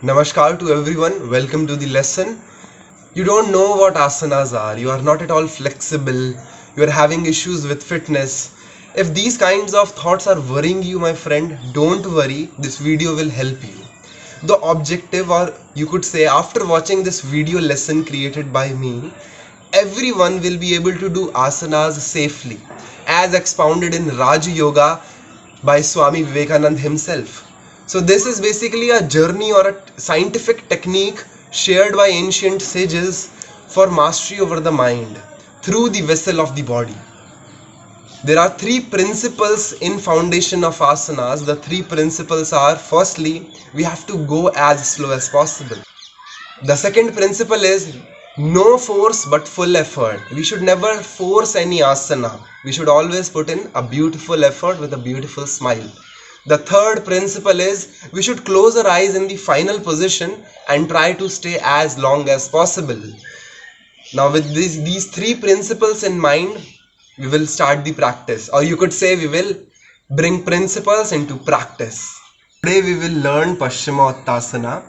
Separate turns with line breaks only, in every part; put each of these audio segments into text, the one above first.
Namaskar to everyone. Welcome to the lesson. You don't know what asanas are. You are not at all flexible. You are having issues with fitness. If these kinds of thoughts are worrying you, my friend, don't worry. This video will help you. The objective, or you could say, after watching this video lesson created by me, everyone will be able to do asanas safely, as expounded in Raja Yoga by Swami Vivekananda himself. So this is basically a journey or a scientific technique shared by ancient sages for mastery over the mind through the vessel of the body. There are three principles in foundation of asanas. The three principles are: firstly, we have to go as slow as possible. The second principle is no force but full effort. We should never force any asana. We should always put in a beautiful effort with a beautiful smile. The third principle is we should close our eyes in the final position and try to stay as long as possible. Now with these three principles in mind, we will start the practice, or you could say we will bring principles into practice. Today we will learn Paschimottanasana.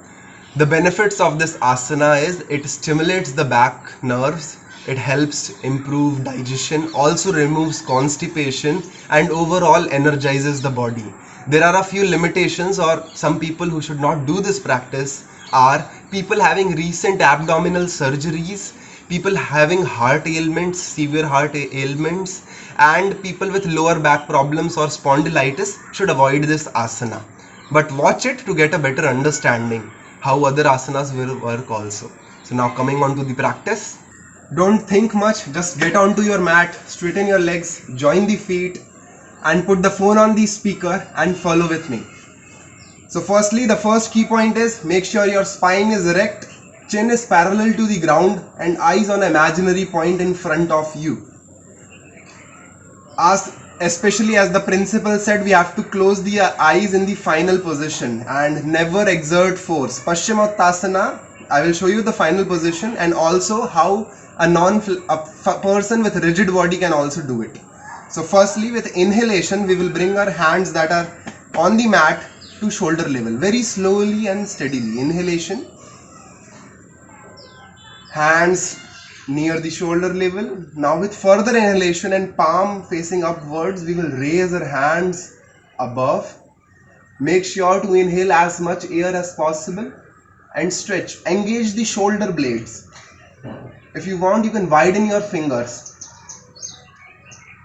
The benefits of this asana is it stimulates the back nerves, it helps improve digestion, also removes constipation, and overall energizes the body. There are a few limitations, or some people who should not do this practice are people having recent abdominal surgeries, people having heart ailments, severe heart ailments, and people with lower back problems or spondylitis should avoid this asana. But watch it to get a better understanding how other asanas will work also. So now coming on to the practice. Don't think much, just get onto your mat, straighten your legs, join the feet, and put the phone on the speaker and follow with me. So firstly, the first key point is make sure your spine is erect, chin is parallel to the ground, and eyes on an imaginary point in front of you. Especially as the principal said, we have to close the eyes in the final position and never exert force. Paschimottanasana, I will show you the final position and also how a person with rigid body can also do it. So firstly, with inhalation, we will bring our hands that are on the mat to shoulder level, very slowly and steadily. Inhalation, hands near the shoulder level. Now with further inhalation and palm facing upwards, we will raise our hands above. Make sure to inhale as much air as possible and stretch. Engage the shoulder blades. If you want, you can widen your fingers.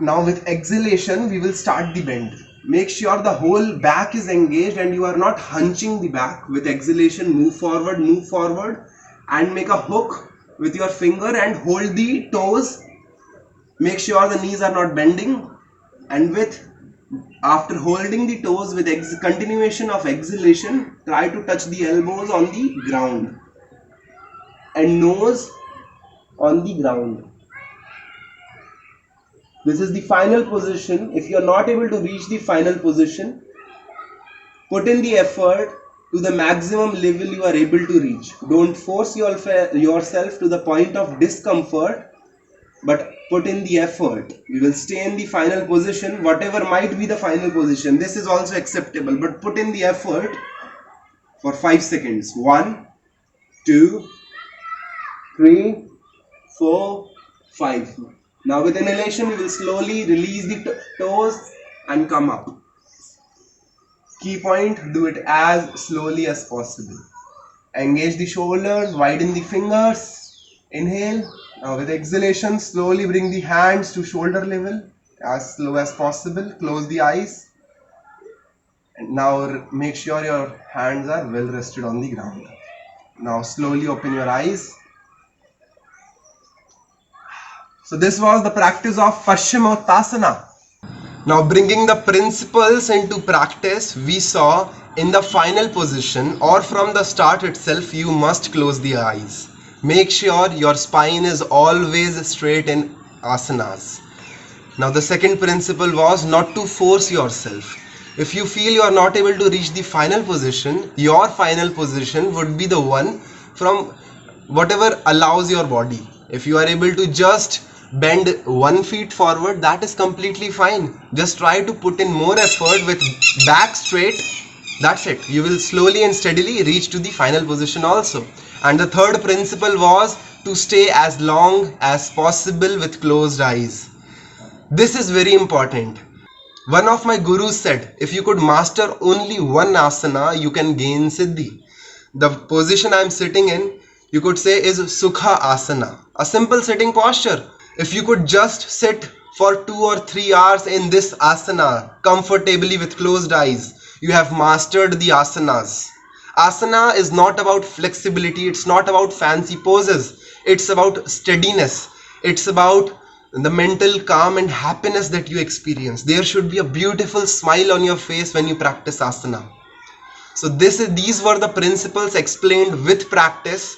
Now with exhalation, we will start the bend. Make sure the whole back is engaged and you are not hunching the back. With exhalation, move forward and make a hook with your finger and hold the toes. Make sure the knees are not bending, and after holding the toes with continuation of exhalation, try to touch the elbows on the ground and nose on the ground. This is the final position. If you are not able to reach the final position, put in the effort to the maximum level you are able to reach. Don't force yourself to the point of discomfort, but put in the effort. We will stay in the final position, whatever might be the final position. This is also acceptable, but put in the effort for 5 seconds. 1, 2, 3, 4, 5. Now with inhalation, we will slowly release the toes and come up. Key point, do it as slowly as possible. Engage the shoulders, widen the fingers, inhale. Now with exhalation, slowly bring the hands to shoulder level as slow as possible. Close the eyes. And now make sure your hands are well rested on the ground. Now slowly open your eyes. So this was the practice of Paschimottanasana. Now bringing the principles into practice, we saw in the final position or from the start itself, you must close the eyes. Make sure your spine is always straight in asanas. Now the second principle was not to force yourself. If you feel you are not able to reach the final position, your final position would be the one from whatever allows your body. If you are able to just bend 1 foot forward, that is completely fine. Just try to put in more effort with back straight That's it. You will slowly and steadily reach to the final position also. And the third principle was to stay as long as possible with closed eyes. This is very important. One of my gurus said, if you could master only one asana, you can gain siddhi. The position I am sitting in, you could say, is Sukha Asana, a simple sitting posture. If you could just sit for 2 or 3 hours in this asana comfortably with closed eyes, you have mastered the asanas. Asana is not about flexibility, it's not about fancy poses, it's about steadiness, it's about the mental calm and happiness that you experience. There should be a beautiful smile on your face when you practice asana. So these were the principles explained with practice.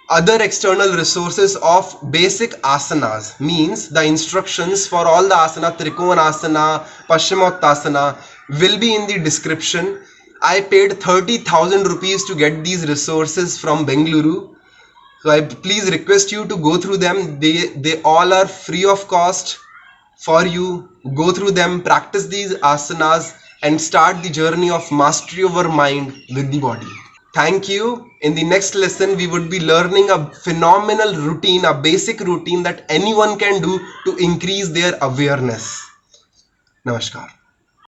Other external resources of basic asanas means the instructions for all the asana, Trikonasana, Paschimottanasana will be in the description. I paid 30,000 rupees to get these resources from Bengaluru. So I please request you to go through them. They all are free of cost for you. Go through them, practice these asanas and start the journey of mastery over mind with the body. Thank you. In the next lesson, we would be learning a phenomenal routine, a basic routine that anyone can do to increase their awareness. Namaskar.